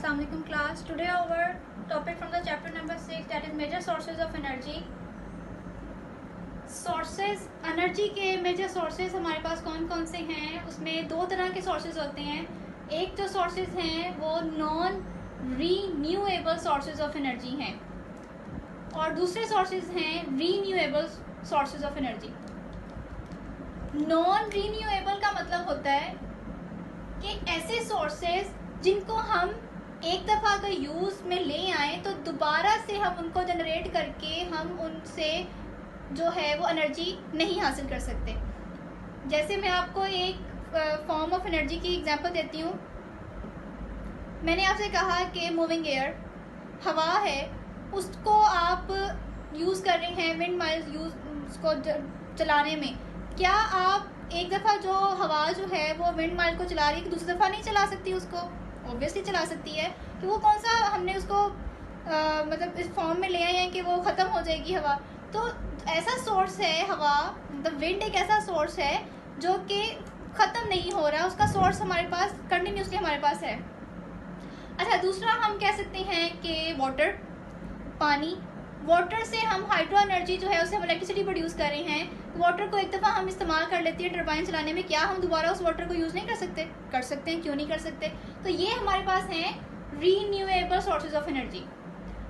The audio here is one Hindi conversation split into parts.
Assalamu alaikum class. Today our topic from the chapter number 6, that is major sources of energy. Sources energy के मेजर सोर्सेज हमारे पास कौन कौन से हैं? उसमें दो तरह के सोर्सेज होते हैं. एक जो सोर्सेज हैं वो non renewable sources of energy हैं और दूसरे सोर्सेज हैं renewable sources of energy. Non renewable का मतलब होता है कि ऐसे सोर्सेज जिनको हम एक दफ़ा अगर यूज़ में ले आए तो दोबारा से हम उनको जनरेट करके हम उनसे जो है वो एनर्जी नहीं हासिल कर सकते. जैसे मैं आपको एक फॉर्म ऑफ एनर्जी की एग्जांपल देती हूँ. मैंने आपसे कहा कि मूविंग एयर हवा है, उसको आप यूज़ कर रहे हैं विंड माइल्स यूज़ उसको चलाने में. क्या आप एक दफ़ा जो हवा जो है वो विंड माइल को चला रही है, दूसरी दफ़ा नहीं चला सकती उसको? ऑब्वियसली चला सकती है. कि वो कौन सा हमने उसको मतलब इस फॉर्म में ले आए हैं कि वो ख़त्म हो जाएगी हवा. तो ऐसा सोर्स है हवा, मतलब विंड एक ऐसा सोर्स है जो कि ख़त्म नहीं हो रहा, उसका सोर्स हमारे पास कंटिन्यूसली हमारे पास है. अच्छा, दूसरा हम कह सकते हैं कि वाटर, पानी. वाटर से हम हाइड्रो एनर्जी जो है उससे हम इलेक्ट्रिसिटी प्रोड्यूस कर रहे हैं. वाटर को एक दफ़ा हम इस्तेमाल कर लेते हैं टरबाइन चलाने में, क्या हम दोबारा उस वाटर को यूज़ नहीं कर सकते? कर सकते हैं, क्यों नहीं कर सकते? तो ये हमारे पास हैं रीन्यूएबल सोर्सेज ऑफ एनर्जी.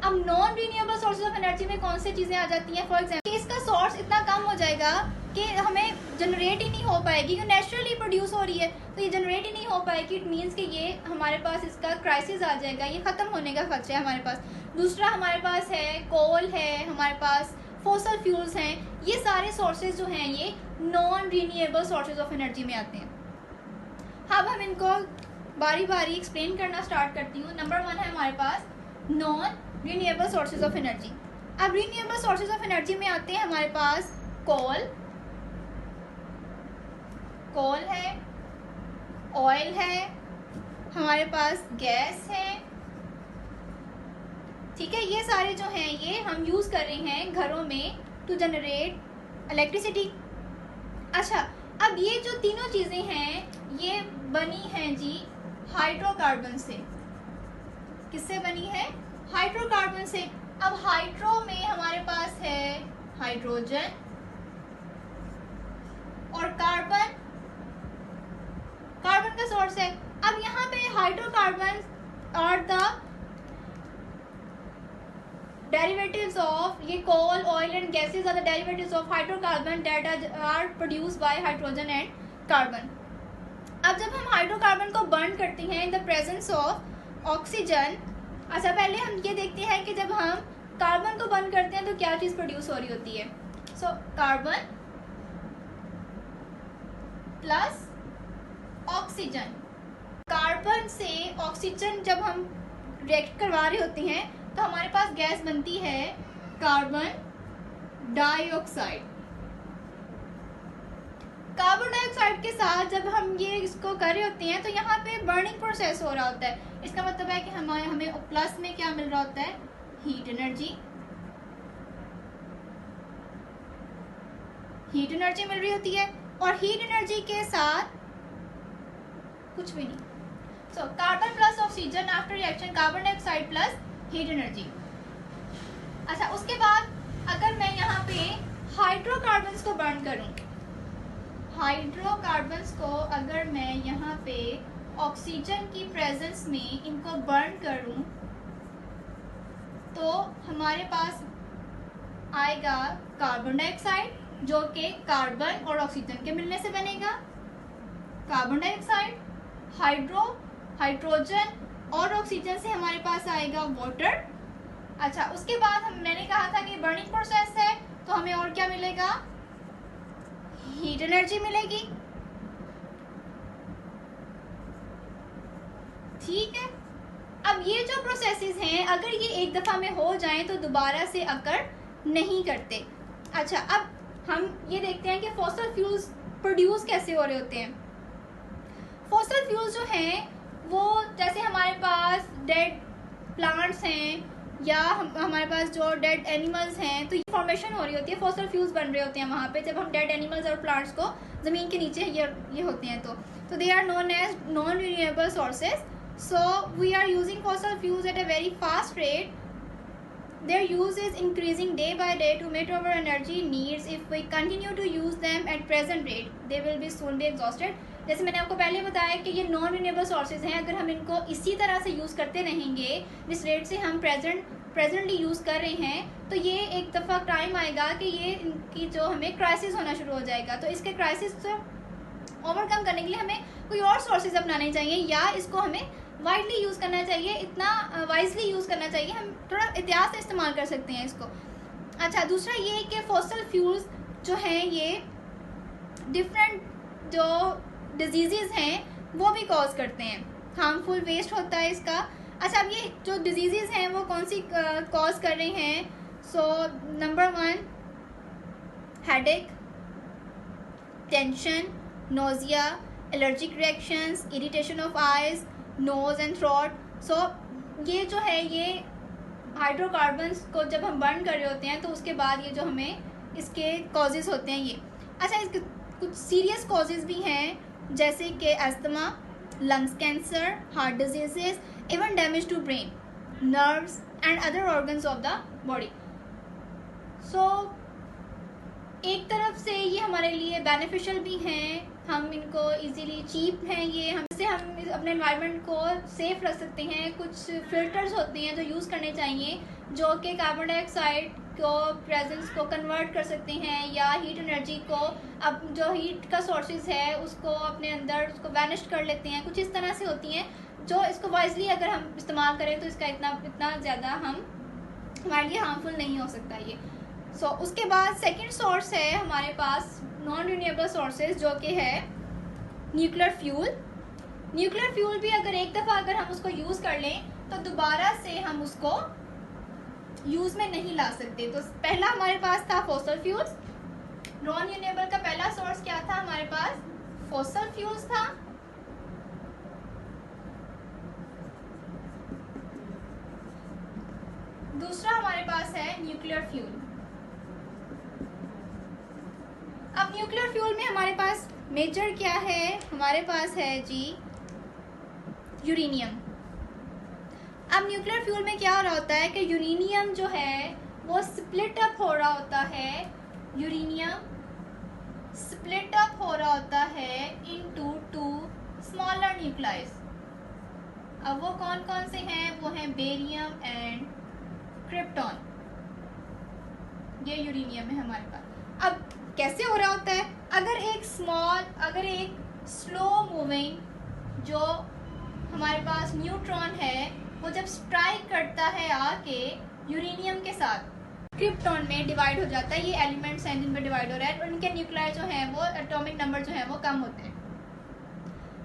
अब non renewable sources of energy में कौन सी चीज़ें आ जाती हैं? फॉर एग्जाम्पल इसका सोर्स इतना कम हो जाएगा कि हमें जनरेट ही नहीं हो पाएगी, क्योंकि नेचुरली प्रोड्यूस हो रही है तो ये जनरेट ही नहीं हो पाएगी. इट मीन्स कि ये हमारे पास इसका क्राइसिस आ जाएगा, ये ख़त्म होने का खतरा है हमारे पास. दूसरा हमारे पास है कोल है, हमारे पास फॉसल फ्यूल्स हैं. ये सारे सोर्सेज जो हैं ये non renewable sources of energy में आते हैं. अब हम इनको बारी बारी एक्सप्लेन करना स्टार्ट करती हूँ. नंबर 1 है हमारे पास non renewable sources of energy. अब रीन्यूएबल सोर्सेज ऑफ एनर्जी में आते हैं हमारे पास कोल है, ऑयल है, हमारे पास गैस है. ठीक है, ये सारे जो हैं ये हम यूज़ कर रहे हैं घरों में टू जनरेट इलेक्ट्रिसिटी. अच्छा, अब ये जो तीनों चीज़ें हैं ये बनी हैं जी हाइड्रोकार्बन से. किससे बनी है? हाइड्रोकार्बन से. अब हाइड्रो में हमारे पास है हाइड्रोजन और कार्बन का सोर्स है. अब यहाँ पे हाइड्रोकार्बन और द derivatives of ये coal, oil and gases are the derivatives of hydrocarbon that are produced by hydrogen and carbon. अब जब हम हाइड्रोकार्बन को बर्न करते हैं in the presence of oxygen. अच्छा, पहले हम ये देखते हैं कि जब हम कार्बन को बर्न करते हैं तो क्या चीज़ प्रोड्यूस हो रही होती है. So carbon plus oxygen. Carbon से ऑक्सीजन जब हम रिएक्ट करवा रहे होते हैं तो हमारे पास गैस बनती है कार्बन डाइऑक्साइड. कार्बन डाइऑक्साइड के साथ जब हम ये इसको कर रहे होते हैं तो यहाँ पे बर्निंग प्रोसेस हो रहा होता है. इसका मतलब है कि हमें प्लस में क्या मिल रहा होता है? Heat energy. हीट एनर्जी मिल रही होती है और हीट एनर्जी के साथ कुछ भी नहीं. So carbon plus oxygen after reaction carbon dioxide plus heat energy. अच्छा, उसके बाद अगर मैं यहाँ पे हाइड्रोकार्बन्स को बर्न करूँ, हाइड्रोकार्बन्स को अगर मैं यहाँ पे ऑक्सीजन की प्रेजेंस में इनको बर्न करूँ तो हमारे पास आएगा कार्बन डाइऑक्साइड जो कि कार्बन और ऑक्सीजन के मिलने से बनेगा. कार्बन डाइऑक्साइड, हाइड्रोजन और ऑक्सीजन से हमारे पास आएगा वाटर. अच्छा, उसके बाद मैंने कहा था कि बर्निंग प्रोसेस है तो हमें और क्या मिलेगा? हीट एनर्जी मिलेगी. ठीक है. अब ये जो प्रोसेसेस हैं अगर ये एक दफ़ा में हो जाएं तो दोबारा से अकर नहीं करते. अच्छा, अब हम ये देखते हैं कि फॉसिल फ्यूल्स प्रोड्यूस कैसे हो रहे होते हैं. फॉसिल फ्यूल्स जो हैं वो जैसे हमारे पास डेड प्लांट्स हैं या हमारे पास जो डेड एनिमल्स हैं तो ये फॉर्मेशन हो रही होती है, फॉसिल फ्यूल्स बन रहे होते हैं वहाँ पे जब हम डेड एनिमल्स और प्लांट्स को ज़मीन के नीचे ये होते हैं तो they are known as non renewable sources. So we are using fossil fuels at a very fast rate. Their use is increasing day by day to meet our energy needs. If we continue to use them at present rate, they will be soon be exhausted. जैसे मैंने आपको पहले बताया कि ये नॉन रिन्यूएबल सोर्सेज हैं, अगर हम इनको इसी तरह से यूज़ करते रहेंगे जिस रेट से हम प्रेजेंटली यूज़ कर रहे हैं, तो ये एक दफ़ा टाइम आएगा कि ये इनकी जो हमें क्राइसिस होना शुरू हो जाएगा. तो इसके क्राइसिस से ओवरकम करने के लिए हमें कोई और सोर्सेज अपनाने चाहिए या इसको हमें वाइडली यूज़ करना चाहिए, इतना वाइजली यूज़ करना चाहिए. हम थोड़ा एहतियात से इस्तेमाल कर सकते हैं इसको. अच्छा, दूसरा ये कि फॉसिल फ्यूल्स जो हैं ये डिफरेंट जो डिजीज़ हैं वो भी कॉज करते हैं. हार्मफुल वेस्ट होता है इसका. अच्छा, अब ये जो डिजीज़ हैं वो कौन सी कॉज कर रहे हैं? So number 1, headache, tension, nausea, allergic reactions, irritation of eyes, nose and throat. So ये जो है ये हाइड्रोकार्बन्स को जब हम बर्न कर रहे होते हैं तो उसके बाद ये जो हमें इसके कॉजेज़ होते हैं ये. अच्छा, इसके कुछ सीरियस कॉजेज़ भी हैं जैसे कि asthma, lungs cancer, heart diseases, even damage to brain, nerves and other organs of the body. So एक तरफ से ये हमारे लिए बेनिफिशियल भी हैं, हम इनको इजीली चीप हैं, ये हमसे हम अपने एनवायरनमेंट को सेफ रख सकते हैं. कुछ फिल्टर्स होते हैं जो यूज़ करने चाहिए जो कि कार्बन डाइऑक्साइड को प्रेजेंस को कन्वर्ट कर सकते हैं या हीट एनर्जी को, अब जो हीट का सोर्सेज है उसको अपने अंदर उसको वैनिश कर लेते हैं. कुछ इस तरह से होती हैं जो इसको वाइजली अगर हम इस्तेमाल करें तो इसका इतना ज़्यादा हमारे लिए हार्मफुल नहीं हो सकता ये. सो उसके बाद सेकंड सोर्स है हमारे पास नॉन रिन्यूएबल सोर्सेज जो कि है न्यूक्लियर फ्यूल. न्यूक्लियर फ्यूल भी अगर एक दफ़ा अगर हम उसको यूज़ कर लें तो दोबारा से हम उसको यूज़ में नहीं ला सकते. तो पहला हमारे पास था फॉसिल फ्यूल्स. नॉन रिन्यूएबल का पहला सोर्स क्या था हमारे पास? फॉसिल फ्यूल्स था. दूसरा हमारे पास है न्यूक्लियर फ्यूल. अब न्यूक्लियर फ्यूल में हमारे पास मेजर क्या है? हमारे पास है जी यूरेनियम. अब न्यूक्लियर फ्यूल में क्या हो रहा होता है कि यूरेनियम जो है वो स्प्लिट अप हो रहा होता है. यूरेनियम स्प्लिट अप हो रहा होता है इनटू 2 स्मॉलर न्यूक्लाइस. अब वो कौन कौन से हैं? वो हैं बेरियम एंड क्रिप्टॉन. ये यूरेनियम है हमारे पास. अब कैसे हो रहा होता है? अगर एक स्लो मूविंग जो हमारे पास न्यूट्रॉन है वो जब स्ट्राइक करता है आके यूरेनियम के साथ क्रिप्टॉन में डिवाइड हो जाता है. ये एलिमेंट्स हैं जिन पर डिवाइड हो रहा है और उनके न्यूक्लियर जो हैं वो एटॉमिक नंबर जो है वो कम होते हैं.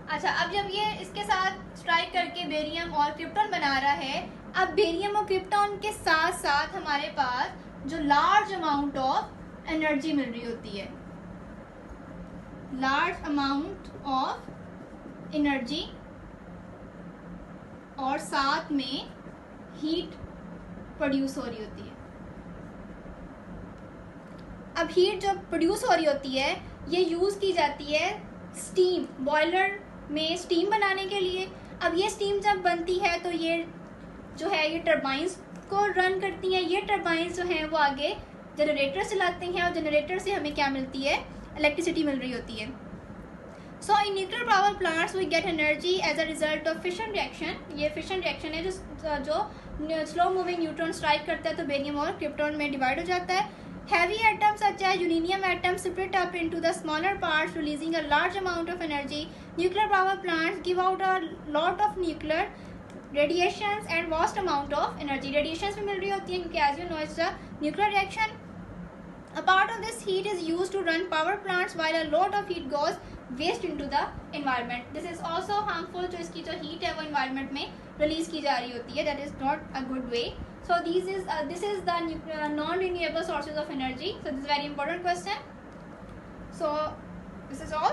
अच्छा, अब जब ये इसके साथ स्ट्राइक करके बेरियम और क्रिप्टॉन बना रहा है, अब बेरियम और क्रिप्टॉन के साथ साथ हमारे पास जो लार्ज अमाउंट ऑफ एनर्जी मिल रही होती है, लार्ज अमाउंट ऑफ एनर्जी, और साथ में हीट प्रोड्यूस हो रही होती है. अब हीट जो प्रोड्यूस हो रही होती है ये यूज़ की जाती है स्टीम, बॉयलर में स्टीम बनाने के लिए. अब ये स्टीम जब बनती है तो ये जो है ये टरबाइंस को रन करती हैं. ये टरबाइंस जो हैं वो आगे जनरेटर चलाते हैं और जनरेटर से हमें क्या मिलती है? इलेक्ट्रिसिटी मिल रही होती है. So in nuclear power plants we get energy as a result of fission reaction. ये फिशन रिएक्शन है जो स्लो मूविंग न्यूट्रॉन स्ट्राइक करता है तो बेरियम और क्रिप्टॉन में डिवाइड हो जाता है. Heavy atoms such as uranium atoms split up into the smaller parts, releasing a large amount of energy. Nuclear power plants give out a lot of nuclear radiations and vast amount of energy. Radiations भी मिल रही होती हैं क्योंकि as you know it's a nuclear reaction. A part of this heat is used to run power plants while a lot of heat goes waste into the environment. This is also harmful. जो इसकी जो heat है वो environment में release की जा रही होती है. That is not a good way. So this is the non-renewable sources of energy. So this is very important question. So this is all.